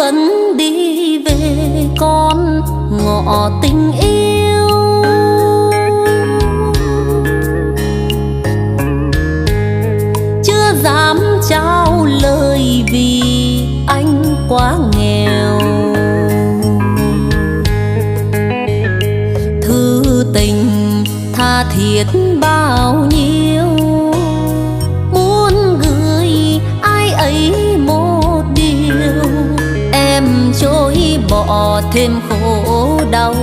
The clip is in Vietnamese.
vẫn đi về con ngõ tình yêu. Chưa dám trao lời vì anh quá nghèo. Thư tình tha thiết bao nhiêu, muốn gửi ai ấy một điều. Em chối bỏ thêm khổ đau